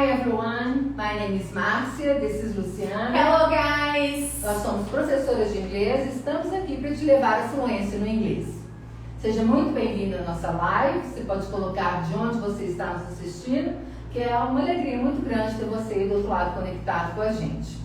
Hi everyone, my name is Márcia, this is Luciana. Hello guys! Nós somos professoras de inglês e estamos aqui para te levar à fluência no inglês. Seja muito bem-vindo à nossa live, você pode colocar de onde você está nos assistindo, que é uma alegria muito grande ter você aí do outro lado conectado com a gente.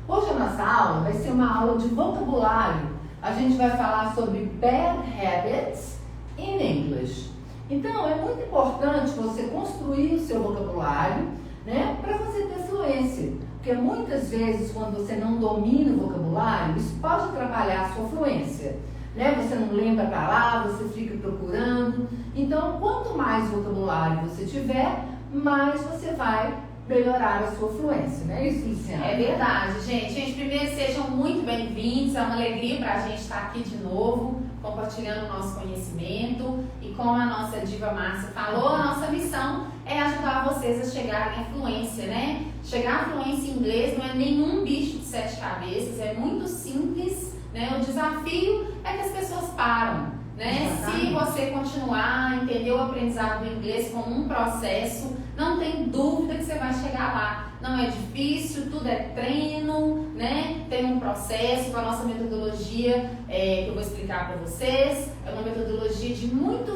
Hoje a nossa aula vai ser uma aula de vocabulário. A gente vai falar sobre bad habits in English. Então, é muito importante você construir o seu vocabulário, né, para você ter fluência. Porque muitas vezes, quando você não domina o vocabulário, isso pode atrapalhar a sua fluência. Né? Você não lembra a palavra, você fica procurando. Então, quanto mais vocabulário você tiver, mais você vai melhorar a sua fluência. Não é isso, Luciana? É verdade, gente. Primeiro, sejam muito bem-vindos. É uma alegria para a gente estar aqui de novo, compartilhando o nosso conhecimento. E como a nossa diva Márcia falou, a nossa missão é ajudar vocês a chegarem à fluência, né? Chegar à fluência em inglês não é nenhum bicho de 7 cabeças, é muito simples, né? O desafio é que as pessoas param, né? Se você continuar a entender o aprendizado do inglês como um processo, não tem dúvida que você vai chegar lá. Não é difícil, tudo é treino, né? Tem um processo com a nossa metodologia que eu vou explicar para vocês. É uma metodologia de muito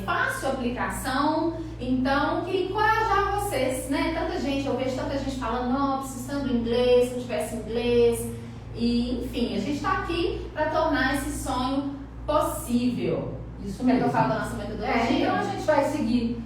fácil aplicação. Então, queria encorajar vocês, né? Eu vejo tanta gente falando, não, precisando do inglês, se não tivesse inglês. E, enfim, a gente está aqui para tornar esse sonho possível. Isso mesmo. mesmo. Eu falo da nossa metodologia. Então, a gente vai seguir.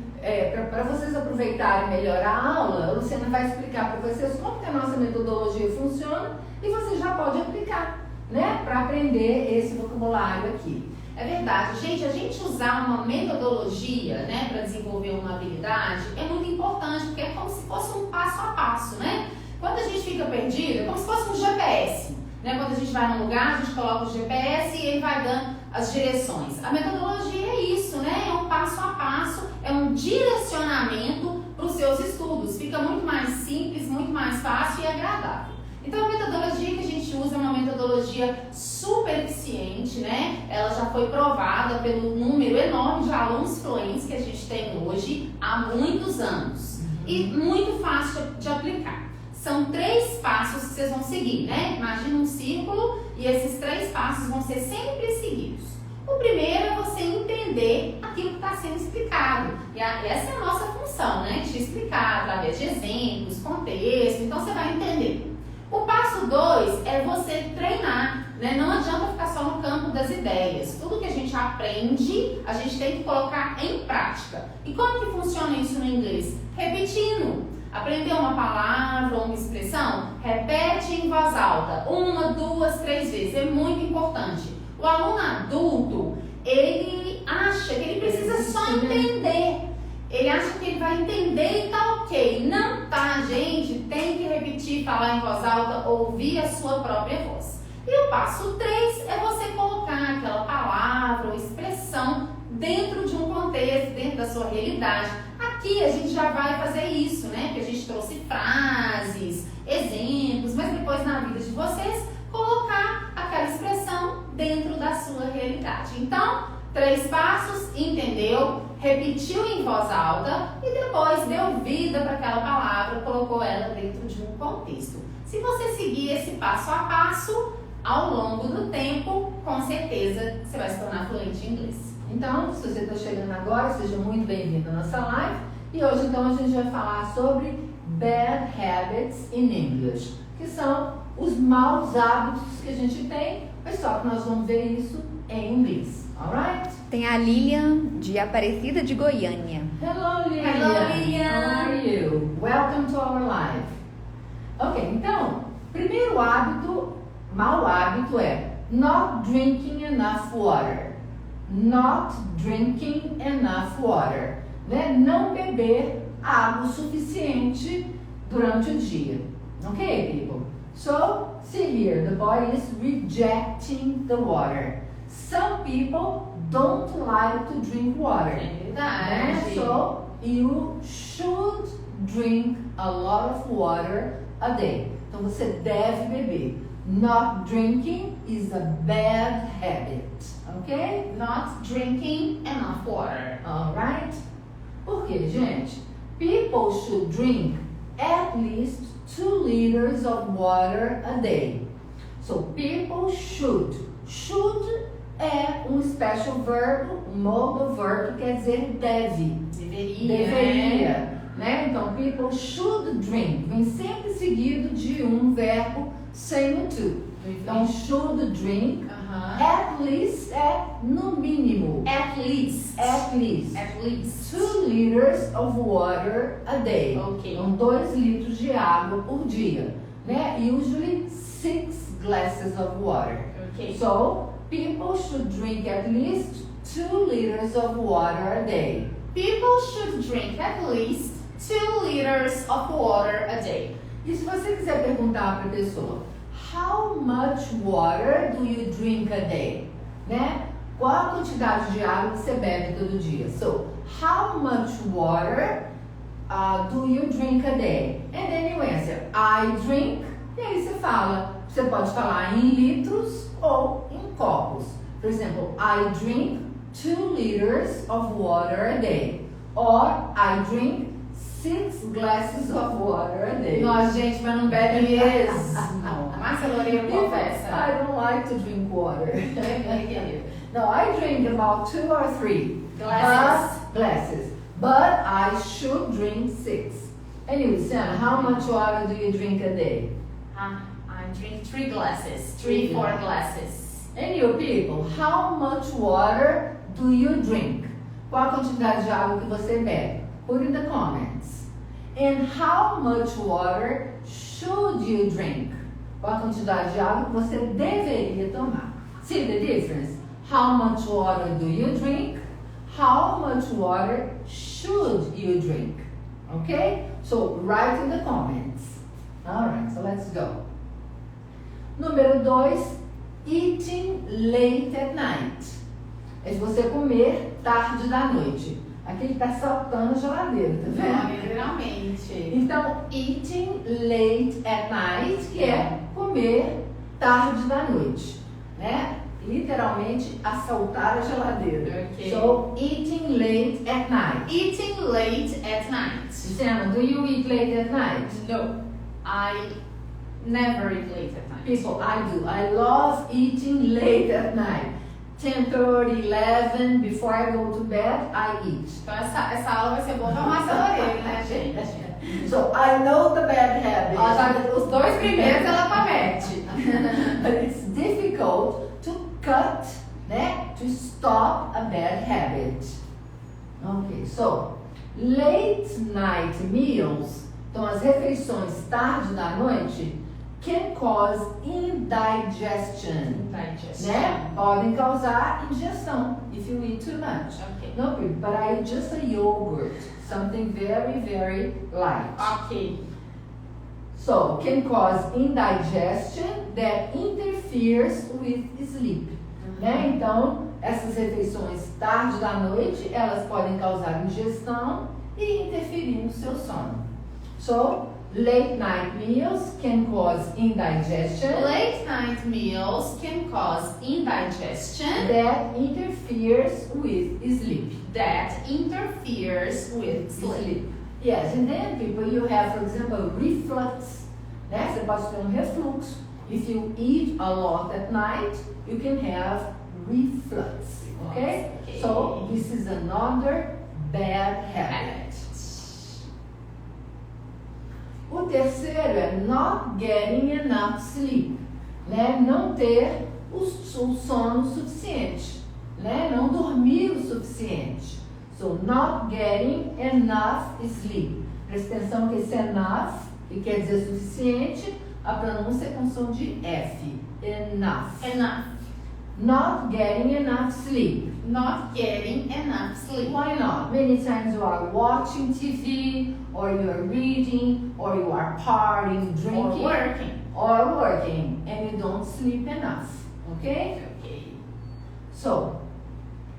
Para vocês aproveitarem melhor a aula, a Luciana vai explicar para vocês como que a nossa metodologia funciona e você já pode aplicar, né, para aprender esse vocabulário aqui. É verdade, gente, a gente usar uma metodologia, né, para desenvolver uma habilidade é muito importante, porque é como se fosse um passo a passo, né? Quando a gente fica perdido, é como se fosse um GPS, né? Quando a gente vai num lugar, a gente coloca o GPS e ele vai dando as direções. A metodologia é isso, né? É um passo a passo, é um direcionamento para os seus estudos. Fica muito mais simples, muito mais fácil e agradável. Então, a metodologia que a gente usa é uma metodologia super eficiente, né? Ela já foi provada pelo número enorme de alunos fluentes que a gente tem hoje há muitos anos. E muito fácil de aplicar. São 3 passos que vocês vão seguir, né? Imagina um círculo e esses 3 passos vão ser sempre seguidos. O primeiro é você entender aquilo que está sendo explicado. E essa é a nossa função, né? Te explicar através de exemplos, contexto. Então, você vai entender. O passo 2 é você treinar, né? Não adianta ficar só no campo das ideias. Tudo que a gente aprende, a gente tem que colocar em prática. E como que funciona isso no inglês? Repetindo. Aprendeu uma palavra ou uma expressão? Repete em voz alta. 1, 2, 3 vezes. É muito importante. O aluno adulto, ele acha que ele precisa só entender. Ele acha que ele vai entender e tá ok. Não tá, gente. Tem que repetir, falar em voz alta, ouvir a sua própria voz. E o passo 3 é você colocar aquela palavra ou expressão dentro de um contexto, dentro da sua realidade. Aqui a gente já vai fazer isso, né? Porque a gente trouxe frases, exemplos, mas depois na vida de vocês, colocar aquela expressão dentro da sua realidade. Então, 3 passos, entendeu? Repetiu em voz alta e depois deu vida para aquela palavra, colocou ela dentro de um contexto. Se você seguir esse passo a passo, ao longo do tempo, com certeza você vai se tornar fluente em inglês. Então, se você está chegando agora, seja muito bem-vindo à nossa live. E hoje, então, a gente vai falar sobre bad habits in English, que são os maus hábitos que a gente tem, mas só que nós vamos ver isso em inglês, alright? Tem a Lilian de Aparecida de Goiânia. Hello, Lilian. Hello, Lilian. How are you? Welcome to our live. Ok, então, primeiro hábito, mau hábito é not drinking enough water. Not drinking enough water, né? Não beber água o suficiente durante o dia. Ok, people? So, see here, the boy is rejecting the water. Some people don't like to drink water. É verdade. Né? So, you should drink a lot of water a day. Então, você deve beber. Not drinking is a bad habit. Ok? Not drinking enough water. Alright? Por quê, gente? People should drink at least 2 liters of water a day. So, people should. Should é um special verb, um modal verb que quer dizer deve. Deveria. Né? Então, people should drink. Vem sempre seguido de um verbo sem o to. Então, should drink. At least é no mínimo. At least. At least. At least. 2 liters of water a day. Ok. Então, 2 litros de água por dia. Né? Usually 6 glasses of water. Okay. So, people should drink at least 2 liters of water a day. People should drink at least 2 liters of water a day. E se você quiser perguntar para a pessoa, how much water do you drink a day? Né? Qual a quantidade de água que você bebe todo dia? So, how much water do you drink a day? And then you answer, I drink. E aí você fala, você pode falar em litros ou em copos. Por exemplo, I drink 2 liters of water a day. Or, I drink 6 glasses of water a day. Nossa, gente, mas não bebe mesmo. Márcia Loureiro I confessa. don't like to drink water. No, I drink about 2 or 3 glasses. But I should drink 6. Anyway, Sam, how much water do you drink a day? I drink 3 glasses. 3, 4 glasses. And you people, how much water do you drink? Qual a quantidade de água que você bebe? Put in the comments. And how much water should you drink? Qual a quantidade de água que você deveria tomar? See the difference? How much water do you drink? How much water should you drink? Okay? So, write in the comments. Alright, so let's go. Número 2, eating late at night. É de você comer tarde da noite. Aqui ele está saltando a geladeira, tá vendo? Literalmente. Então, eating late at night, que é comer tarde da noite, né? Literalmente, assaltar a geladeira. Okay. So, eating late at night. Eating late at night. Sam, do you eat late at night? No, I never eat late at night. People, I do. I love eating late at night. 10:30, 11, before I go to bed, I eat. Então essa aula vai ser boa pra Márcia Loureiro, né, gente? So, I know the bad habits. Os 2 primeiros ela promete. But it's difficult to cut, né? To stop a bad habit. Okay, so, late night meals, então as refeições tarde da noite, can cause indigestion. Né? Podem causar indigestão if you eat too much. Okay. No, but I eat just a yogurt, something very, very light. Ok. So, can cause indigestion that interferes with sleep. Né? Então, essas refeições tarde da noite, elas podem causar indigestão e interferir no seu sono. So, late night meals can cause indigestion. Late night meals can cause indigestion That interferes with sleep. that interferes with sleep. Yes, and then people, you have, for example, reflux. Né? Você pode ter um refluxo. If you eat a lot at night, you can have reflux. Okay? Okay. So, this is another bad habit. O terceiro é not getting enough sleep, né? Não ter o sono suficiente, né? Não dormir o suficiente. So, not getting enough sleep. Presta atenção que esse enough, que quer dizer suficiente, a pronúncia é com som de F. Enough. Enough. Not getting enough sleep. Not getting enough sleep. Why not? Many times you are watching TV, or you are reading, or you are partying, drinking, Or working. or working, and you don't sleep enough. Okay? Okay. So,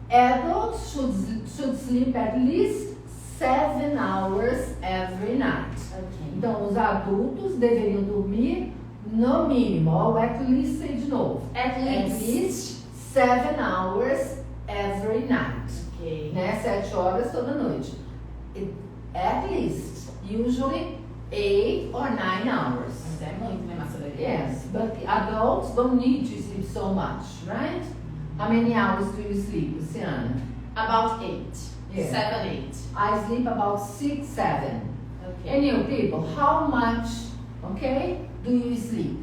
adults should sleep at least 7 hours every night. Okay. Então, os adultos deveriam dormir no mínimo, ou at least, say de novo. At least 7 hours every night. Okay. Né? 7 horas toda noite. at least, usually 8 or 9 hours. Mas é muito, né, Marcelo? Yes, but the adults don't need to sleep so much, right? How many hours do you sleep, Luciana? About 8. Yeah. 7, 8. I sleep about 6, 7. Okay. And you people, how much, okay, do you sleep?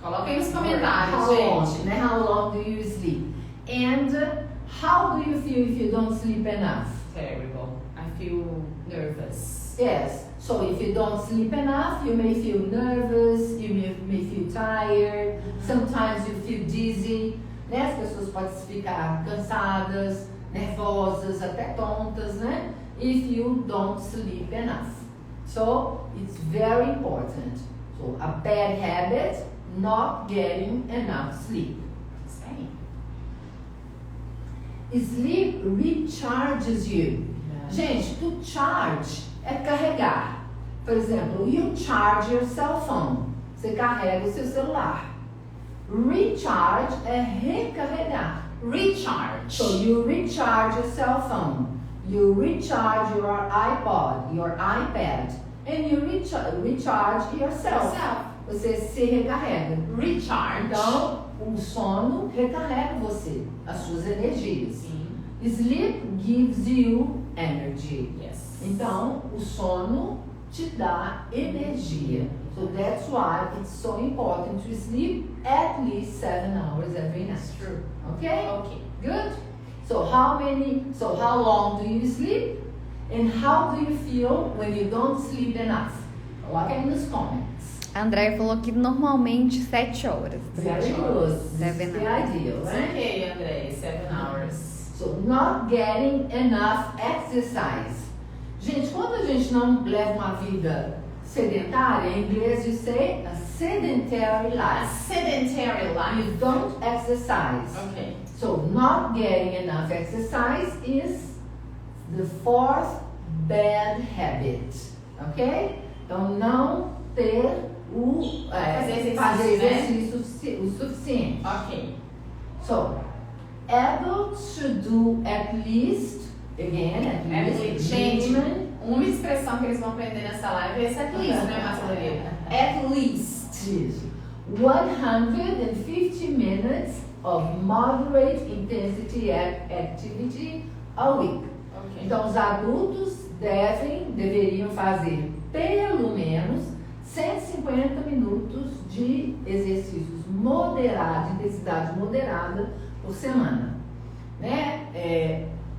Coloca aí nos comentários, How long, gente. né? How long do you sleep? And how do you feel if you don't sleep enough? Terrible. I feel nervous. Yes, so if you don't sleep enough, you may feel nervous, you may feel tired, sometimes you feel dizzy, né? As pessoas podem ficar cansadas, nervosas, até tontas, né? If you don't sleep enough. So, it's very important. So, a bad habit, not getting enough sleep. Sim. Sleep recharges you. Gente, to charge é carregar. Por exemplo, you charge your cell phone. Você carrega o seu celular. Recharge é recarregar. Recharge. So you recharge your cell phone. You recharge your iPod, your iPad. And you recharge yourself. Você se recarrega. Recharge. Então, o sono recarrega você, as suas energias. Sim. Sleep gives you energy. Yes. Então, o sono te dá energia. So that's why it's so important to sleep at least 7 hours every night. That's true. Okay? Okay. Good. So how long do you sleep? And how do you feel when you don't sleep enough? Coloca aí nos comments. A Andrea falou que normalmente 7 horas. Very good. This is 7 the hours. ideal, It's right? okay, André. 7 hours. So, not getting enough exercise. Gente, quando a gente não leva uma vida sedentária, em inglês you say a sedentary A life. sedentary life. You don't exercise. Okay. So, not getting enough exercise is the 4th bad habit. Ok? Então, não ter fazer exercício o suficiente. Ok. So, adults should do at least, Gente, minimum, uma expressão que eles vão aprender nessa live é esse at least, né, Marcelo? At least. Yes. 150 minutes of moderate intensity activity a week. Ok. Então, os adultos deveriam fazer pelo menos 150 minutos de exercícios moderados, de intensidade moderada por semana. Né?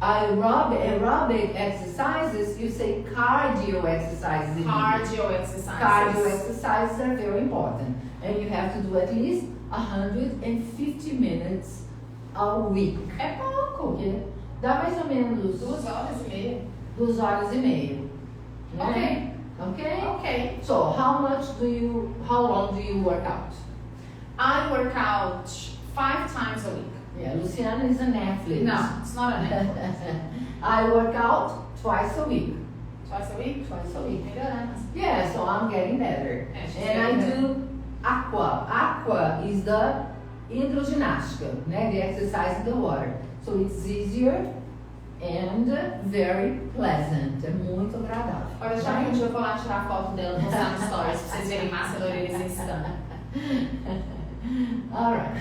Aerobic exercises, you say cardio exercises. in English. Cardio exercises. Cardio exercises are very important. And you have to do at least 150 minutes a week. É pouco. Okay? Dá mais ou menos 2 horas e meia. 2 horas e meia. Né? Ok. Okay? Ok. So, how long do you work out? I work out 5 times a week. Yeah, Luciana is an athlete. No, it's not an effort. I work out twice a week. Twice a week? Twice a week. Melhorando. Yeah, so I'm getting better. É, she's And I getting do aqua. Aqua is the hidroginástica, né? The exercise in the water. So it's easier and very pleasant. É muito agradável. Olha, já que eu vou lá tirar a foto dela e postar no stories pra vocês verem Márcia Loureiro exercitando. Alright.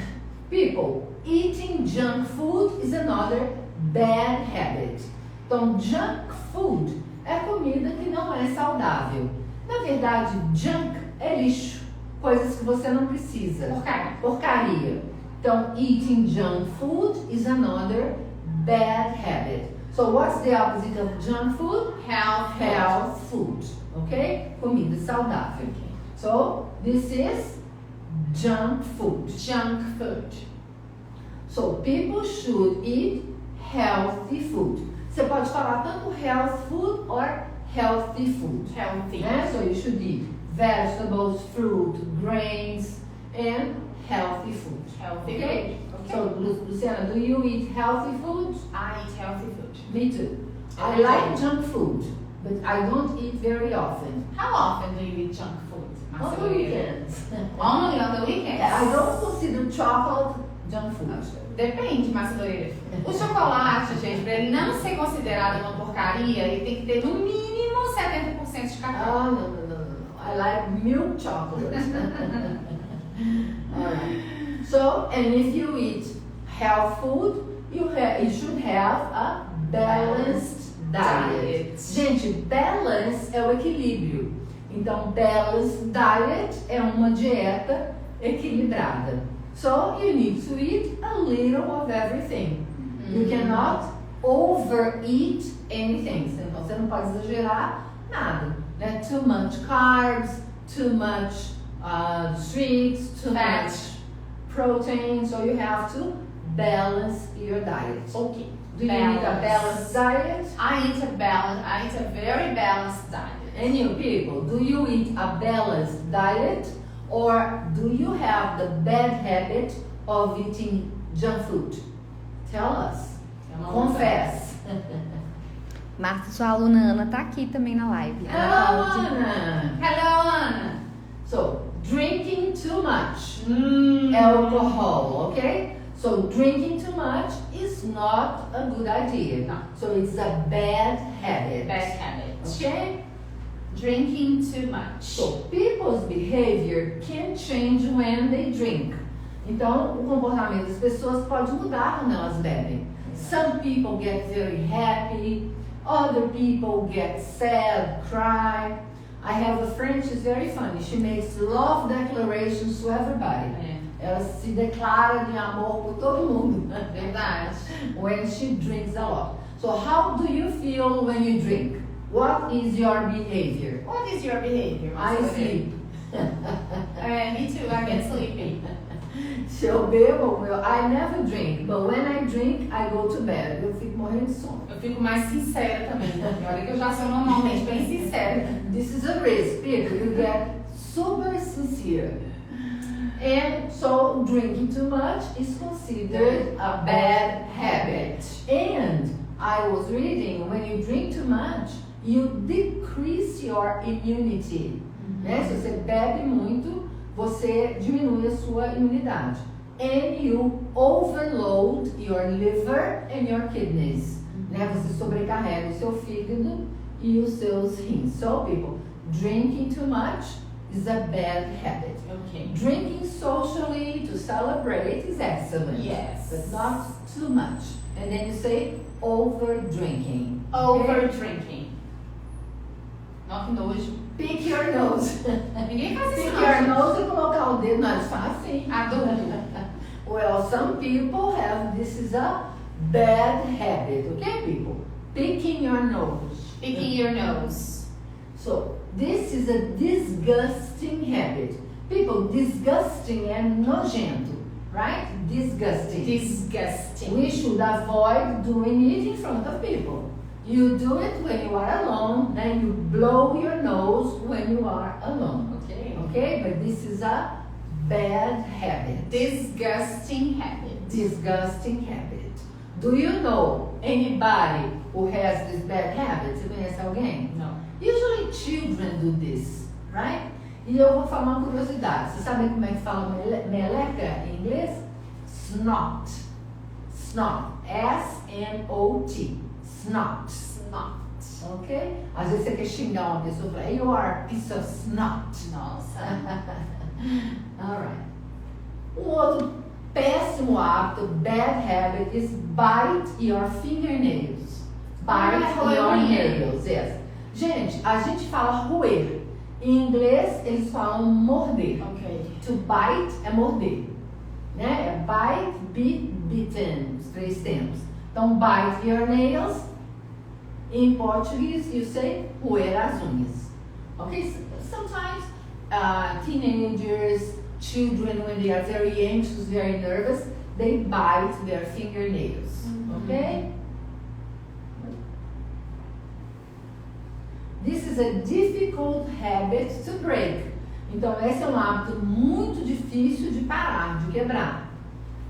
People, eating junk food is another bad habit. Então, junk food é comida que não é saudável. Na verdade, junk é lixo, coisas que você não precisa. Porcaria. Então, eating junk food is another bad habit. So, what's the opposite of junk food? Health food. Okay? Comida saudável. So, this is junk food. Junk food. So, people should eat healthy food. Você pode falar tanto health food or healthy food. Healthy. Né? So, you should eat vegetables, fruit, grains, and healthy food. Healthy Okay? food. So, Luciana, do you eat healthy food? I eat healthy food. Me too. I Every like day. junk food, but I don't eat very often. How often do you eat junk food? On the weekends. Only on the weekends? I don't consider chocolate junk food. Depende, Márcia Loureiro. O chocolate, gente, pra ele não ser considerado uma porcaria, ele tem que ter no mínimo 70% de café? Oh, no. I like milk chocolate. Alright. So, and if you eat health food, you should have a balanced diet. Gente, balance é o equilíbrio. Então, balanced diet é uma dieta equilibrada. So, you need to eat a little of everything. You cannot overeat anything. Então, você não pode exagerar nada. Né? Too much carbs, too much sweets, too much protein. So, you have to balance your diet. Okay. Do you eat a balanced diet? I eat a very balanced diet. And you people, do you eat a balanced diet or do you have the bad habit of eating junk food? Tell us. Confess. Márcia, sua aluna Ana tá aqui também na live. Hello, Anna. Hello, Ana. So, drinking too much. Alcohol, okay? So, drinking too much is not a good idea. No. So, it's a bad habit. Bad habit. Okay? Drinking too much. So, people's behavior can change when they drink. Então, o comportamento das pessoas pode mudar quando elas bebem. Some people get very happy, other people get sad, cry. I have a friend, she's very funny. She makes love declarations to everybody. Ela se declara de amor por todo mundo. Verdade. When she drinks a lot. So, how do you feel when you drink? What is your behavior? What is your behavior? I sleep. Me too, I get sleepy. Se eu bebo, I never drink, but when I drink, I go to bed. Eu fico morrendo de sono. Eu fico mais sincera também. Olha que eu já sou normalmente bem sincera. This is a risk, people. You get super sincere. And so, drinking too much is considered a bad habit. And I was reading, when you drink too much, you decrease your immunity. Né? Se você bebe muito, você diminui a sua imunidade. And you overload your liver and your kidneys. Né? Você sobrecarrega o seu fígado e os seus rins. So, people, drinking too much is a bad habit. Okay. Drinking socially to celebrate is excellent. Yes. But not too much. And then you say over drinking. Over drinking. Nossa, que nojo. Pick your nose. Ninguém faz isso. Pick your nose e colocar o dedo. Não, eles falam assim. Adulto. Well, some people have, this is a bad habit. Okay, people? Picking your nose. Picking your nose. So, this is a disgusting habit. People, disgusting é nojento, right? Disgusting. Disgusting. We should avoid doing it in front of people. You do it when you are alone, then you blow your nose when you are alone. Okay. Okay? But this is a bad habit. Disgusting habit. Disgusting habit. Do you know anybody who has this bad habit? Você conhece alguém? Não. Usually children do this, right? E eu vou falar uma curiosidade. Vocês sabem como é que fala meleca em inglês? Snot. Snot. S-N-O-T. Snot. Snot. Ok? Às vezes você quer xingar uma pessoa e falar, you are a piece of snot. Nossa. Alright. Um outro péssimo hábito, bad habit, is bite your fingernails. Bite your nails, yes. Gente, a gente fala roer. Em inglês, eles falam morder. Ok. To bite é morder. Né? É bite, beat, bitten. Os três tempos. Então, bite your nails. Em português, you say roer as unhas. Ok? Sometimes, teenagers, children, when they are very anxious, very nervous, they bite their fingernails. Ok? This is a difficult habit to break. Então, esse é um hábito muito difícil de parar, de quebrar.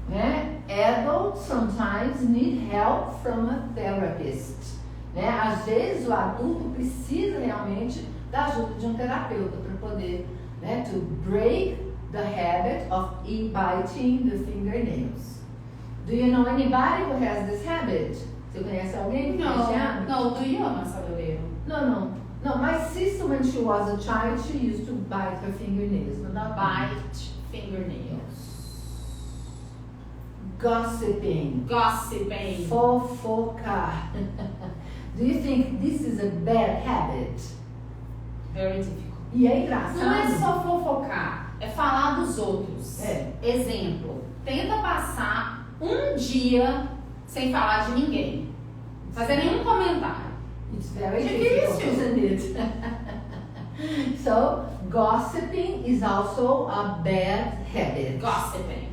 Né? Adults sometimes need help from a therapist. Né? Às vezes, o adulto precisa realmente da ajuda de um terapeuta para poder, né, to break the habit of biting the fingernails. Do you know anybody who has this habit? Você conhece alguém que tem esse hábito? Não, do you, Saboreiro? Não. No, my sister, when she was a child, she used to bite her fingernails. But not Bite fingernails. Gossiping. Gossiping. Fofocar. Do you think this is a bad habit? Very difficult. E é engraçado. Não é só fofocar, é falar dos outros. É. Exemplo, tenta passar um dia sem falar de ninguém. Fazer nenhum comentário. It's very Difícil. difficult, isn't it? So, gossiping is also a bad habit. Gossiping.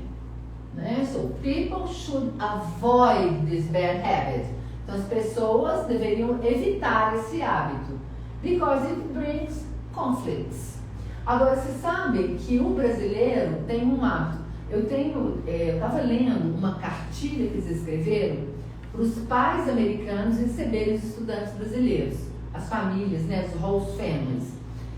Né? So, people should avoid this bad habit. Então, as pessoas deveriam evitar esse hábito. Because it brings conflicts. Agora, você sabe que o brasileiro tem um hábito. Eu estava lendo uma cartilha que eles escreveram para os pais americanos receberem os estudantes brasileiros, as famílias, né, os host families.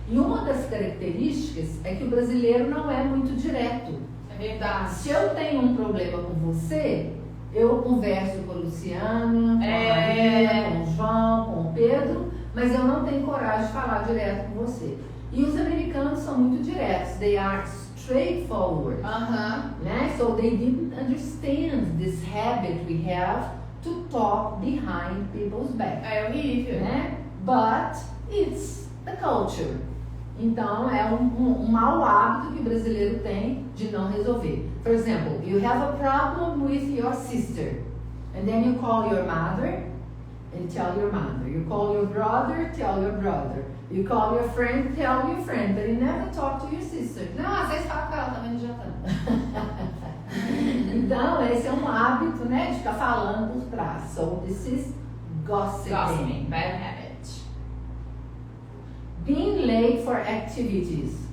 E uma das características é que o brasileiro não é muito direto. É verdade. Se eu tenho um problema com você, eu converso com a Luciana, com a Maria, com o João, com o Pedro, mas eu não tenho coragem de falar direto com você. E os americanos são muito diretos. They are straightforward. Né? So they didn't understand this habit we have to talk behind people's back. É horrível. Né? But it's the culture. Então é um mau hábito que o brasileiro tem de não resolver. For example, you have a problem with your sister, and then you call your mother and tell your mother. You call your brother, tell your brother. You call your friend, tell your friend, but you never talk to your sister. Não, às vezes fala com ela também no jantar. Então, esse é um hábito, né, de ficar falando por trás. So, this is gossiping. Gossiping, bad habit. Being late for activities.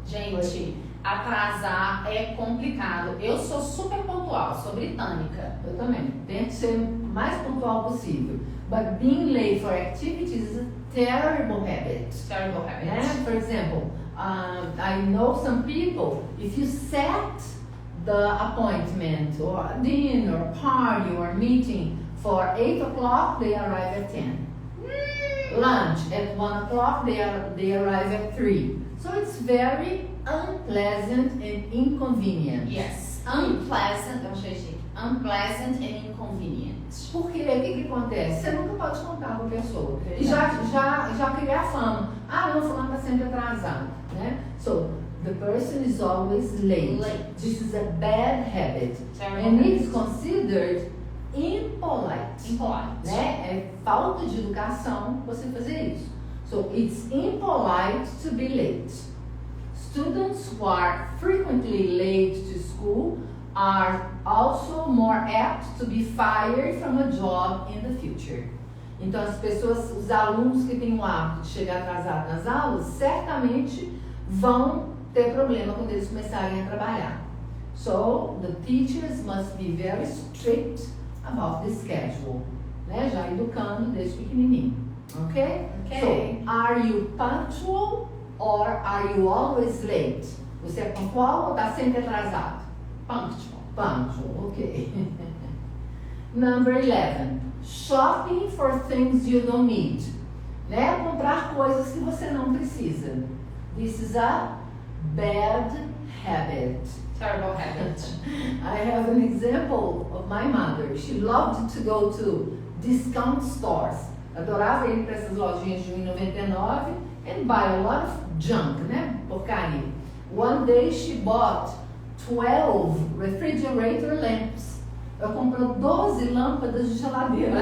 Gente, atrasar é complicado. Eu sou super pontual, sou britânica. Eu também. Tento ser o mais pontual possível. But being late for activities is a terrible habit. Terrible habit. Né? For example, I know some people, if you set the appointment or dinner or party or meeting for 8 o'clock, they arrive at 10. Lunch at 1 o'clock, they arrive at 3. So it's very unpleasant and inconvenient. Yes, unpleasant, eu achei chique. Unpleasant and inconvenient. Porque o que acontece? Você nunca pode contar com a pessoa. E já criar fama. Ah, não, fulano está sempre atrasado. Né? So, the person is always late. This is a bad habit. Terrible And habit. it's considered impolite. Impolite. Né? É falta de educação você fazer isso. So, it's impolite to be late. Students who are frequently late to school are also more apt to be fired from a job in the future. Então, as pessoas, os alunos que têm o hábito de chegar atrasado nas aulas, certamente vão ter problema quando eles começarem a trabalhar. So, the teachers must be very strict about the schedule, né? Já educando desde pequenininho, ok? Ok. So, are you punctual or are you always late? Você é pontual ou está sempre atrasado? Punctual. Punctual, ok. Number 11. Shopping for things you don't need. Né? Comprar coisas que você não precisa. This is a bad habit. Terrible habit. I have an example of my mother. She loved to go to discount stores. Adorava ir para essas lojinhas de R$1,99 and buy a lot of junk, né? Porcaria. One day she bought 12 refrigerator lamps. Ela comprou 12 lâmpadas de geladeira.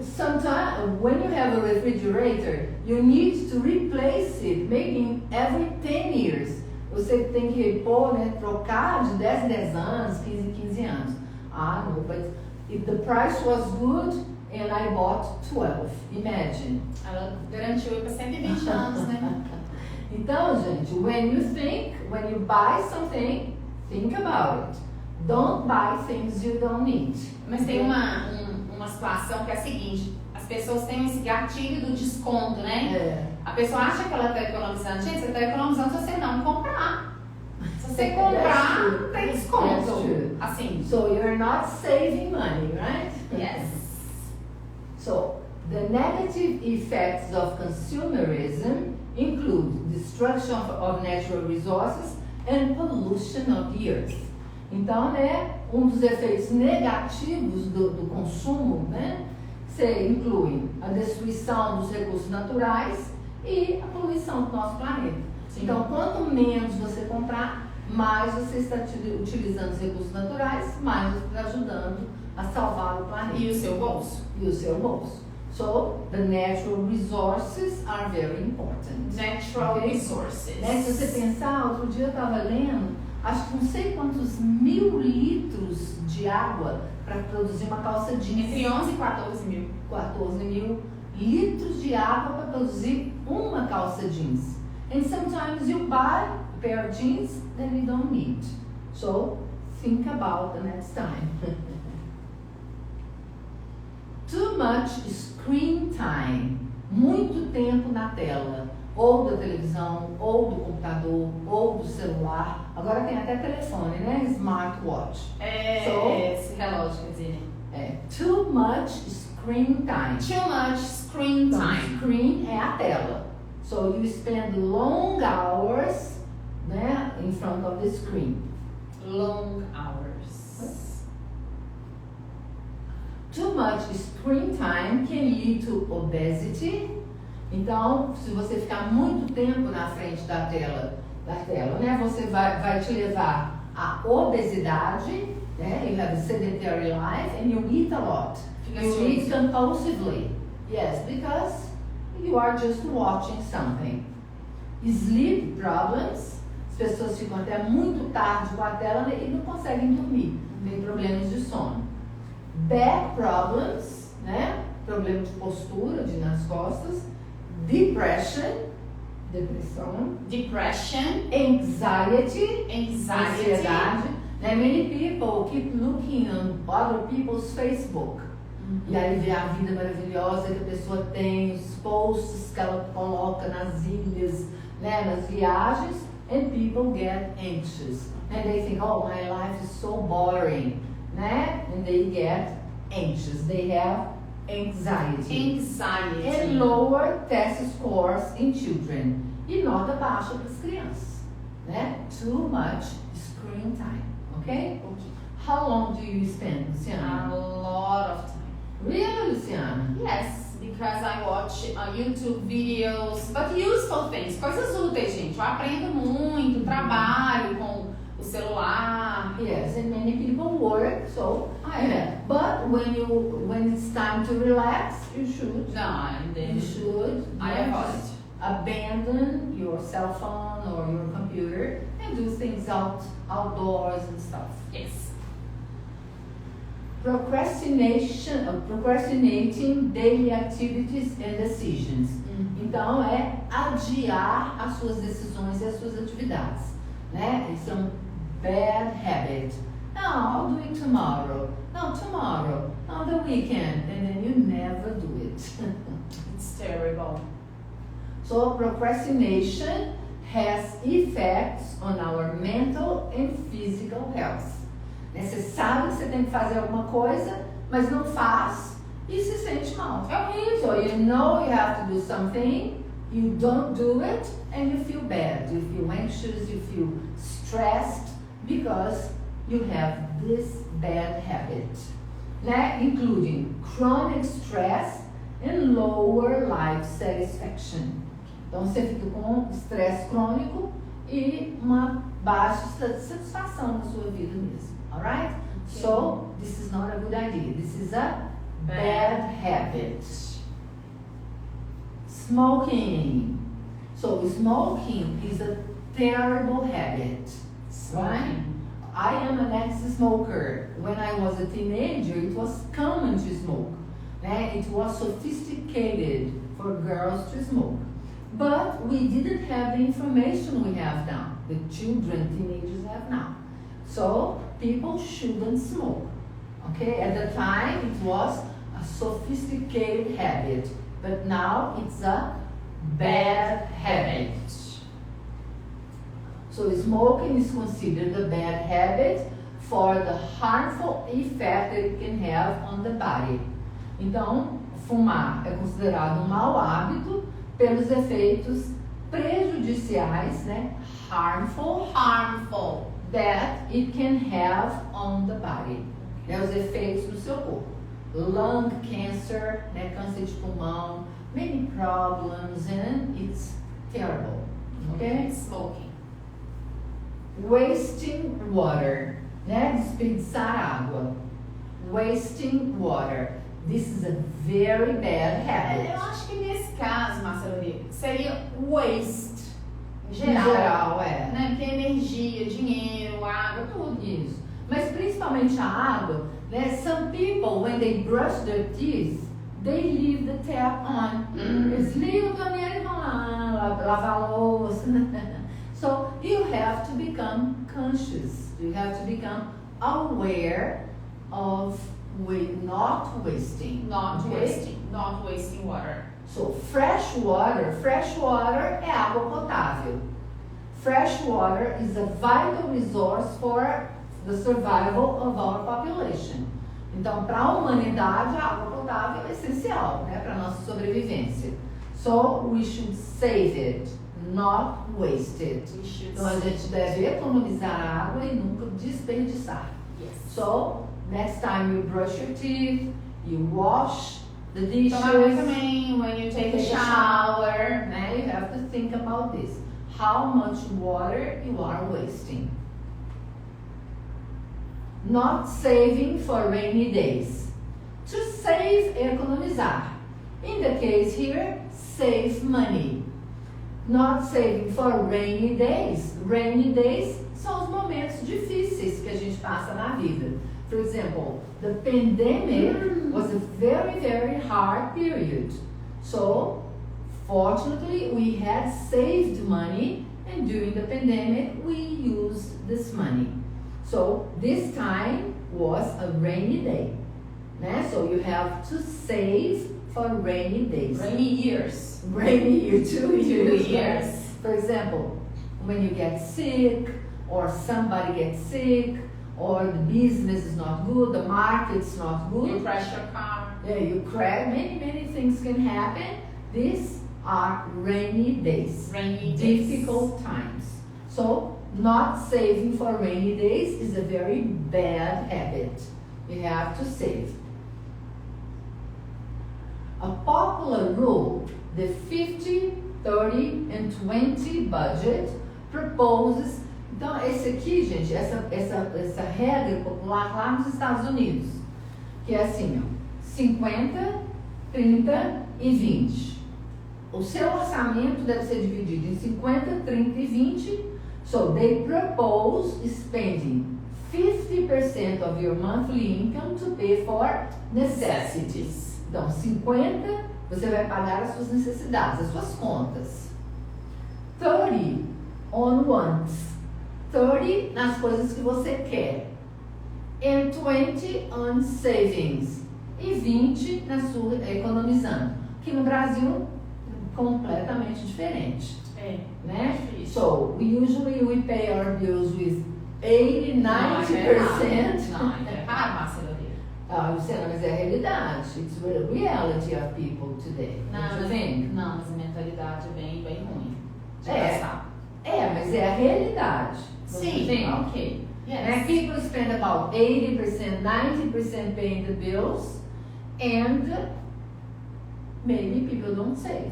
Sometimes when you have a refrigerator, you need to replace it maybe every 10 years. Você tem que repor, né, trocar de 10 em 10 anos, 15 em 15 anos. Ah, no, but if the price was good and I bought 12, imagine. Ela garantiu ir para 120 anos, né? Então, gente, when you buy something, think about it. Don't buy things you don't need. Mas tem uma situação que é a seguinte: as pessoas têm esse gatilho do desconto, né? É. A pessoa acha que ela está economizando. Gente, você está economizando se você não comprar. Se Se você comprar, tem That's desconto. true. Assim. So you're not saving money, right? Yes. So the negative effects of consumerism include destruction of natural resources and pollution of the earth. Então, né, dos efeitos negativos do consumo, né, inclui a destruição dos recursos naturais e a poluição do nosso planeta. Sim. Então, quanto menos você comprar, mais você está utilizando os recursos naturais, mais você está ajudando a salvar o planeta. E o seu bolso. E o seu bolso. So, the natural resources are very important. Natural Okay? resources. Né? Se você pensar, outro dia eu estava lendo, acho que não sei quantos 1000 litros de água para produzir uma calça jeans. Entre 11 e 14 mil. 14 mil litros de água para produzir uma calça jeans. And sometimes you buy a pair of jeans that you don't need. So, think about the next time. Too much screen time. Muito tempo na tela. Ou da televisão, ou do computador, ou do celular. Agora tem até telefone, né? Smartwatch. Esse relógio, quer dizer. Too much screen time. Too much screen Então, time. screen é a tela. So you spend long hours, né, in front of the screen. Long hours. Too much screen time can lead to obesity. Então, se você ficar muito tempo na frente da tela, né, você vai te levar à obesidade, né? You have a sedentary life and you eat a lot. Fica You eat ansioso. compulsively. Yes, because you are just watching something. Sleep problems. As pessoas ficam até muito tarde com a tela e não conseguem dormir. Tem problemas de sono. Back problems, né? Problema de postura, nas costas. Depression, depressão. Depression. Anxiety, Anxiety. ansiedade. Né? Many people keep looking on other people's Facebook. E aí vê a vida maravilhosa que a pessoa tem, os posts que ela coloca nas ilhas, né, nas viagens, and people get anxious. And they think, oh, my life is so boring, né? And they get anxious. They have anxiety. Anxiety. And lower test scores in children. E nota baixa para as crianças, né? Too much screen time, okay? How long do you spend, A Luciana? lot of time. Really, Luciana? Yes, because I watch YouTube videos, but useful things, coisas úteis, gente. Eu aprendo muito, trabalho com o celular. Yes, and many people work, so Yeah. But when it's time to relax, you should. Não, You should. I avoid. Abandon your cell phone or your computer and do things outdoors and stuff. Yes. Procrastinating daily activities and decisions. Então é adiar as suas decisões e as suas atividades, né? Isso é um bad habit. No, I'll do it tomorrow. No, tomorrow. On the weekend, and then you never do it. It's terrible. So procrastination has effects on our mental and physical health. Né? Você sabe que você tem que fazer alguma coisa, mas não faz e se sente mal. É horrível. So you know you have to do something, you don't do it, and you feel bad. You feel anxious, you feel stressed because you have this bad habit, né? Including chronic stress and lower life satisfaction. Então você fica com estresse crônico e uma baixa satisfação na sua vida mesmo. Alright? So this is not a good idea. This is a bad habit. Smoking. So smoking is a terrible habit. Right? I am an ex-smoker. When I was a teenager, it was common to smoke. Né? It was sophisticated for girls to smoke. But we didn't have the information we have now. The children, teenagers have now. So people shouldn't smoke. Okay? At the time, it was a sophisticated habit. But now it's a bad habit. So smoking is considered a bad habit for the harmful effect that it can have on the body. Então, fumar é considerado um mau hábito pelos efeitos prejudiciais, né? Harmful that it can have on the body. Né? Os efeitos no seu corpo. Lung cancer, né? Câncer de pulmão, many problems, and it's terrible. Okay? Smoking. Wasting water, né? Desperdiçar água. Wasting water. This is a very bad habit. Eu acho que nesse caso, Marcelo, seria waste. Em Em geral. geral, é. Né? Porque energia, dinheiro, água, tudo. Isso. Mas principalmente a água, né? Some people, when they brush their teeth, they leave the tap on. Eles ligam o torneiro e vão lá lavar a louça. So you have to become conscious. You have to become aware of not wasting. Not Okay? wasting water. So fresh water é água potável. Fresh water is a vital resource for the survival of our population. Então, para a humanidade, a água potável é essencial, né, para a nossa sobrevivência. So we should save it, not waste it. Então a gente deve economizar água e nunca desperdiçar. Yes. So next time you brush your teeth, you wash the dishes. Tomar banho também, when you take a shower. Né? You have to think about this. How much water you are wasting. Not saving for rainy days. To save, economizar. In the case here, save money. Not saving for rainy days. Rainy days são os momentos difíceis que a gente passa na vida. For example, the pandemic was a very, very hard period. So, fortunately, we had saved money, and during the pandemic, we used this money. So, this time was a rainy day. Né? So, you have to save for rainy days. Rainy years. Rainy year, 2 years. 2 years. For example, when you get sick, or somebody gets sick, or the business is not good, the market's not good. You crash your car. Yeah, you crash. Many things can happen. These are rainy days. Rainy days. Difficult times. So, not saving for rainy days is a very bad habit. You have to save. A popular rule, the 50, 30 and 20 budget proposes. Então, esse aqui, gente, essa regra popular lá nos Estados Unidos, que é assim, ó, 50, 30 e 20. O seu orçamento deve ser dividido em 50, 30 e 20. So, they propose spending 50% of your monthly income to pay for necessities. Então, 50, você vai pagar as suas necessidades, as suas contas. 30 on wants. 30 nas coisas que você quer. And 20 on savings. E 20 na sua economizando. Que no Brasil, completamente diferente. É. Né? Difícil. So, we pay our bills with 80, 90%. Não, é errado, Marcelo. Luciana, mas é a realidade. It's the reality of people today. Don't you think? Não, mas a mentalidade é bem ruim. De É. gastar. Mas é a realidade. Don't you Sim, think? ok. Yes. Né? People spend about 80%, 90% paying the bills, and maybe people don't save.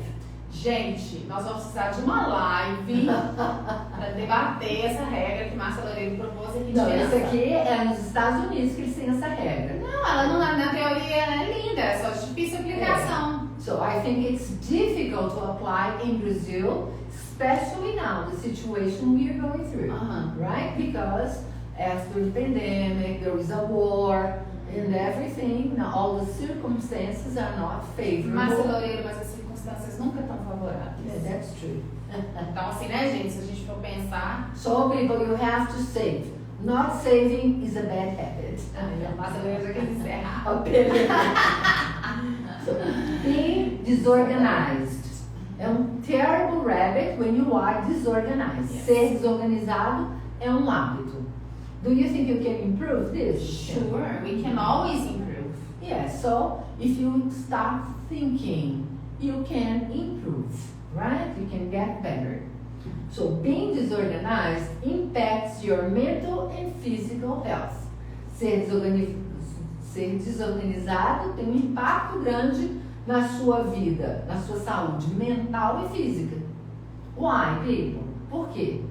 Gente, nós vamos precisar de uma live para debater essa regra que Márcia Loureiro propôs aqui. Não, essa aqui é nos Estados Unidos que eles têm essa regra. Não, ela não na teoria ela é linda, é só difícil aplicação. So I think it's difficult to apply in Brazil, especially now, the situation we are going through, right? Because after the pandemic, there is a war and everything. Now, all the circumstances are not favorable. Márcia Loureiro, mas as circunstâncias nunca estão favoráveis. Yeah, that's true. Então, assim, né, gente? Se a gente for pensar. So, people, you have to save. Not saving is a bad habit. Márcia Loureiro já quer encerrar. So, being disorganized. É um terrible habit when you are disorganized. Yes. Ser desorganizado é um hábito. Do you think you can improve this? Sure, we can always improve. Yeah, so if you start thinking, you can improve, right? You can get better. So being disorganized impacts your mental and physical health. Ser desorganizado tem um impacto grande na sua vida, na sua saúde mental e física. Why, people? Por quê?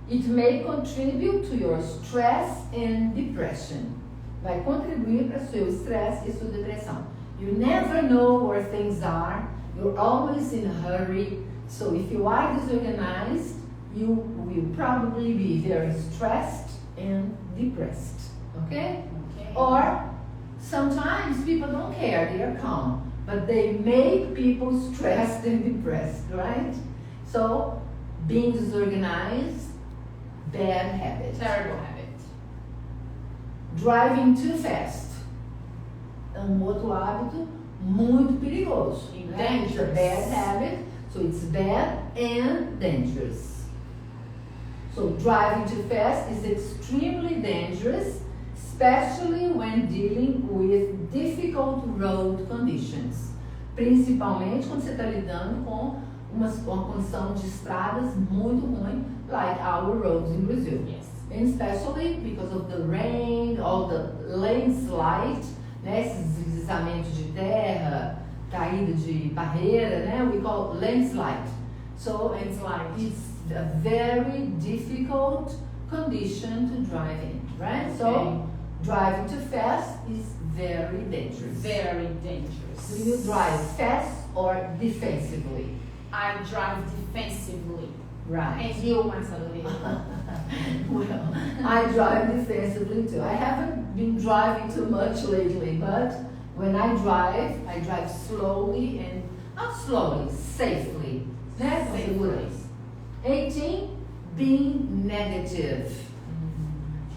It may contribute to your stress and depression. Vai contribuir para o seu estresse e sua depressão. You never know where things are. You're always in a hurry. So if you are disorganized, you will probably be very stressed and depressed. Okay? Or sometimes people don't care, they are calm, but they make people stressed and depressed, right? So being disorganized, bad habit. Terrible habit. Driving too fast. É um outro hábito muito perigoso. Right? It's a bad habit, so it's bad and dangerous. So driving too fast is extremely dangerous, especially when dealing with difficult road conditions. Principalmente quando você está lidando com uma condição de estradas muito ruim, like our roads in Brazil. Yes. And especially because of the rain, all the landslide, né, esses deslizamentos de terra, caída de barreira, né, we call landslide. So Landslide. it's a very difficult condition to drive in, right? Okay. So driving too fast is very dangerous. Very dangerous. Do you drive fast or defensively? I drive defensively. Right. And you, Marcelo? Well, I drive defensively too. I haven't been driving too much lately, but when I drive slowly and not slowly, safely. Né? Com segurança. 18, being negative.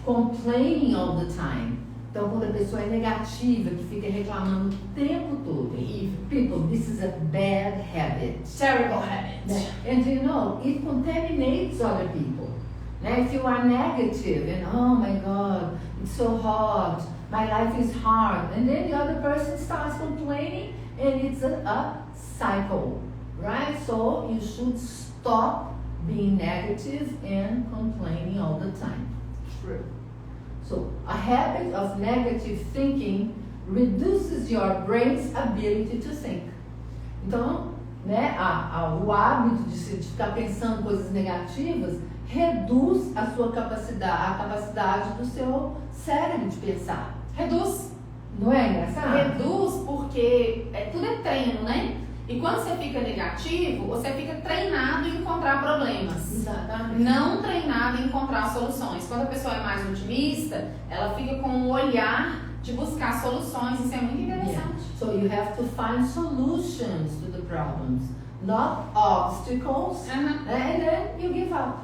Complaining all the time. Então, quando a pessoa é negativa, que fica reclamando o tempo todo. People, this is a bad habit. Terrible habit. Né? And you know, it contaminates other people. Né? If you are negative and oh my God, it's so hot, my life is hard, and then the other person starts complaining and it's a cycle, right? So you should stop being negative and complaining all the time. True. So a habit of negative thinking reduces your brain's ability to think. Então, né, o hábito de ficar pensando coisas negativas reduz a sua capacidade, a capacidade do seu cérebro de pensar. Reduz. Não é engraçado? Reduz porque tudo é treino, né? E quando você fica negativo, você fica treinado em encontrar problemas. Exatamente. Não treinado em encontrar soluções. Quando a pessoa é mais otimista, ela fica com um olhar de buscar soluções. Isso é muito interessante. Yeah. So you have to find solutions to the problems, not obstacles, and then you give up.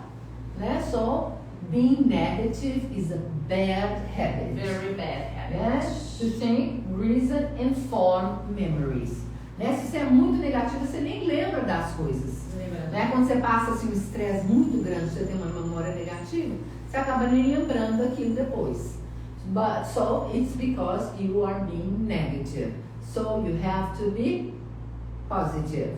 Né? So being negative is a bad habit. Very bad habit. Yes, to think, reason, and form memories. Né? Se você é muito negativo, você nem lembra das coisas. Né? Quando você passa assim, um estresse muito grande, você tem uma memória negativa, você acaba nem lembrando daquilo depois. But so it's because you are being negative. So you have to be positive.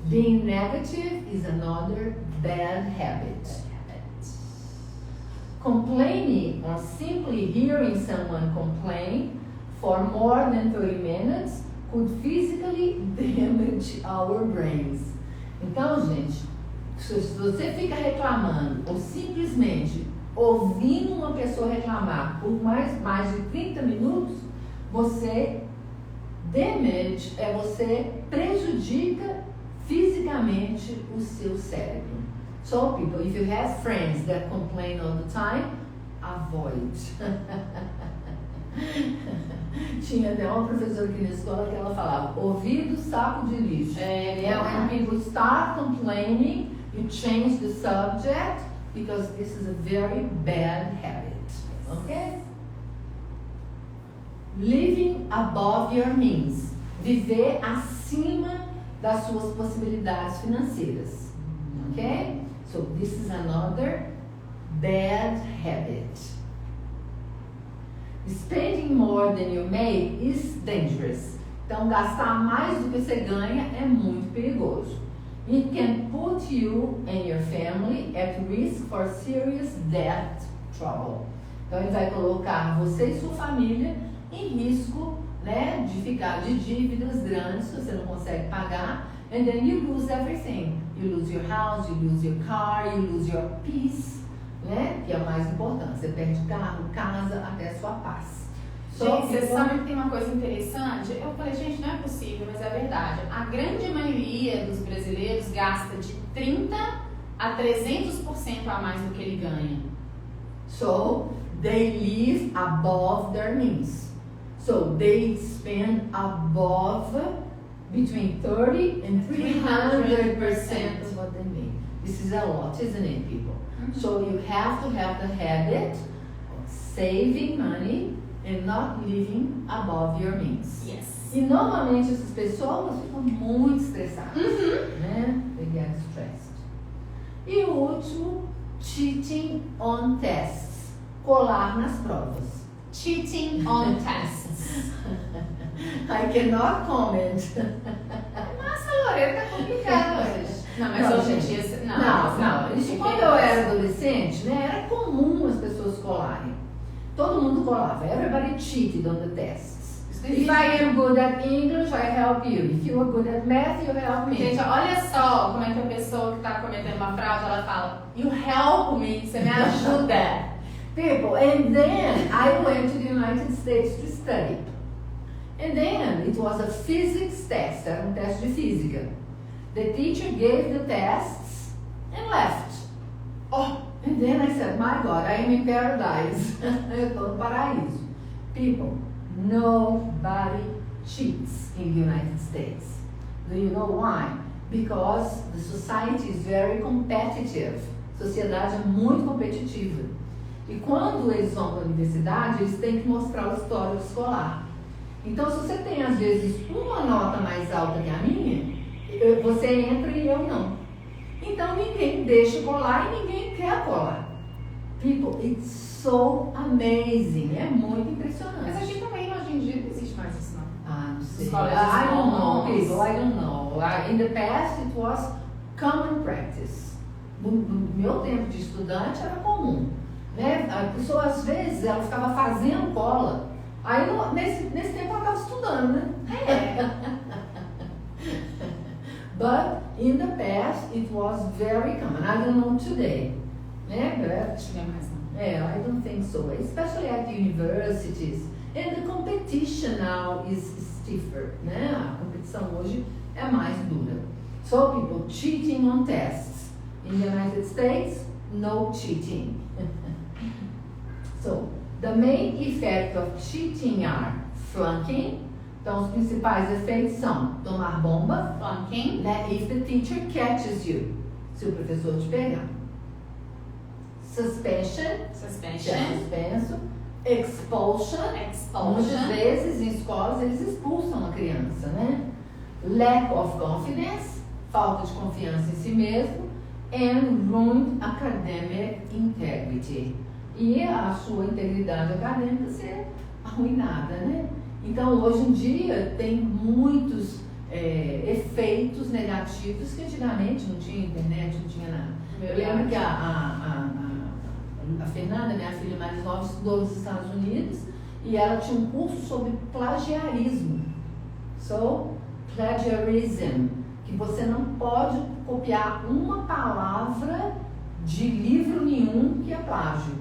Being negative is another bad habit. Complaining or simply hearing someone complain for more than 30 minutes could physically damage our brains. Então, gente, se você fica reclamando ou simplesmente ouvindo uma pessoa reclamar por mais de 30 minutos, você você prejudica fisicamente o seu cérebro. So people, if you have friends that complain all the time, avoid. Tinha até uma professora aqui na escola que ela falava, ouvido saco de lixo. When people start complaining, you change the subject because this is a very bad habit. Okay? Living above your means. Viver acima das suas possibilidades financeiras. Ok? So, this is another bad habit. Spending more than you make is dangerous. Então, gastar mais do que você ganha é muito perigoso. It can put you and your family at risk for serious debt trouble. Então, ele vai colocar você e sua família em risco, né, de ficar de dívidas grandes que você não consegue pagar. And then you lose everything. You lose your house, you lose your car, you lose your peace, né? Que é o mais importante. Você perde carro, casa, até sua paz. Gente, você sabe que tem uma coisa interessante? Eu falei, gente, não é possível, mas é verdade. A grande maioria dos brasileiros gasta de 30% a 300% a mais do que ele ganha. So, they live above their means. So, they spend above between 30 and 300% of what they make. This is a lot, isn't it, people? So, you have to have the habit of saving money and not living above your means. Yes. E normalmente essas pessoas ficam muito estressadas, né? They get stressed. E o último, cheating on tests. Colar nas provas. Cheating on tests. I cannot comment. Nossa, Lorena, tá complicado hoje. Não, mas Não, hoje em gente, dia... Não. Isso quando eu era adolescente, né? Era comum as pessoas colarem. Todo mundo colava. Everybody cheated on the tests. If I am good at English, I help you. If you are good at math, you help me. Gente, olha só como é que a pessoa que está cometendo uma fraude, ela fala, you help me, você me ajuda. People, and then I went to the United States to study. And then it was a physics test, era um teste de física. The teacher gave the tests and left. Oh, and then I said, my God, I am in paradise. Eu estou no paraíso. People, nobody cheats in the United States. Do you know why? Because the society is very competitive. A sociedade é muito competitiva. E quando eles vão para a universidade, eles têm que mostrar o histórico escolar. Então, se você tem, às vezes, uma nota mais alta que a minha, você entra e eu não. Então, ninguém deixa colar e ninguém quer colar. People, it's so amazing. É muito impressionante. Mas aqui também, hoje em dia, não existe mais isso, não. Ah, não sei. Escolas I don't know, bons. people. I don't know. In the past, it was common practice. No meu tempo de estudante, era comum. Né? A pessoa, às vezes, ela ficava fazendo cola. Aí, nesse tempo, ela estava estudando, né? But in the past, it was very common. I don't know today. Né? Acho que não é mais, não. I don't think so. Especially at universities. And the competition now is stiffer. Né? A competição hoje é mais dura. So, people cheating on tests. In the United States, no cheating. So, the main effect of cheating are flunking. Então, os principais efeitos são tomar bomba, Flunking. né? If the teacher catches you, se o professor te pegar. Suspension, já Suspension. suspenso. Expulsion, muitas Expulsion. vezes em escolas eles expulsam a criança, né? Lack of confidence, falta de confiança em si mesmo. And ruined academic integrity. E a sua integridade acadêmica ser arruinada, né? Então, hoje em dia, tem muitos efeitos negativos que antigamente não tinha internet, não tinha nada. Eu lembro que a Fernanda, minha filha mais nova, estudou nos Estados Unidos e ela tinha um curso sobre plagiarismo. So, plagiarism, que você não pode copiar uma palavra de livro nenhum que é plágio.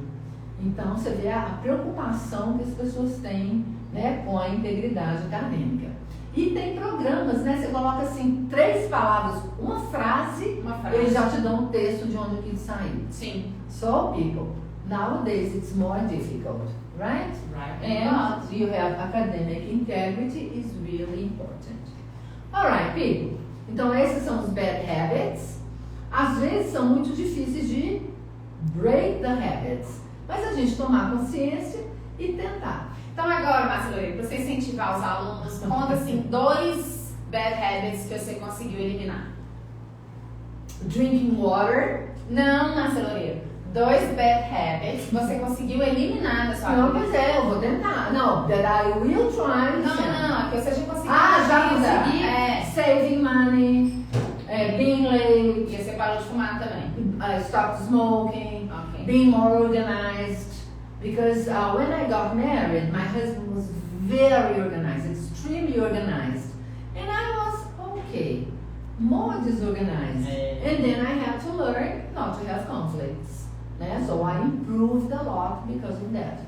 Então, você vê a preocupação que as pessoas têm, né, com a integridade acadêmica. E tem programas, né? Você coloca assim 3 palavras, uma frase, eles já te dão um texto de onde aquilo saiu. Sim. So, people, nowadays it's more difficult, right? Right. And you have academic integrity is really important. Alright, people. Então, esses são os bad habits. Às vezes são muito difíceis de break the habits. Mas a gente tomar consciência e tentar. Então agora, Márcia Lorena, para você incentivar os alunos, conta assim 2 bad habits que você conseguiu eliminar? Drinking water. Não, Marcelo Loureiro. 2 bad habits que você conseguiu eliminar da sua Não, vida. pois é, eu vou tentar. Não, that I will try. Não, que você já conseguiu. Já consegui. É. Saving money, being late, E você parou de fumar também. stop smoking, Ok. being more organized. Because when I got married, my husband was very organized, extremely organized. And I was, okay, more disorganized. And then I had to learn not to have conflicts. Né? So I improved a lot because of that.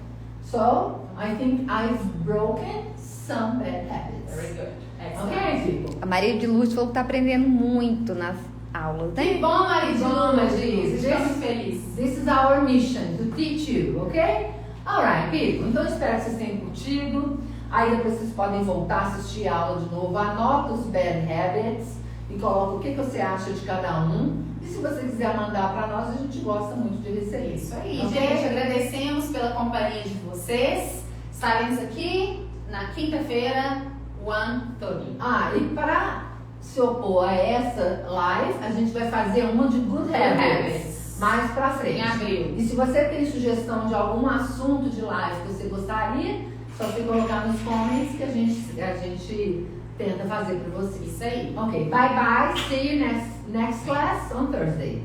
So I think I've broken some bad habits. Very good. Excellent. Okay, people? A Maria de Luz falou que tá aprendendo muito nas aulas, Que né? bom, Maridona, This- Estamos felizes. This is our mission, to teach you, ok? Alright, people. Então espero que vocês tenham curtido. Aí depois vocês podem voltar a assistir a aula de novo. Anota os bad habits e coloca o que você acha de cada um. E se você quiser mandar para nós, a gente gosta muito de receber. Isso aí, Ok? gente. Agradecemos pela companhia de vocês. Estaremos aqui na quinta-feira, 1:30. E para se opor a essa live, a gente vai fazer uma de good habits mais pra frente. Em abril. E se você tem sugestão de algum assunto de live que você gostaria, só você colocar nos comments que a gente tenta fazer para você. Isso aí. Ok, bye bye. See you next class on Thursday.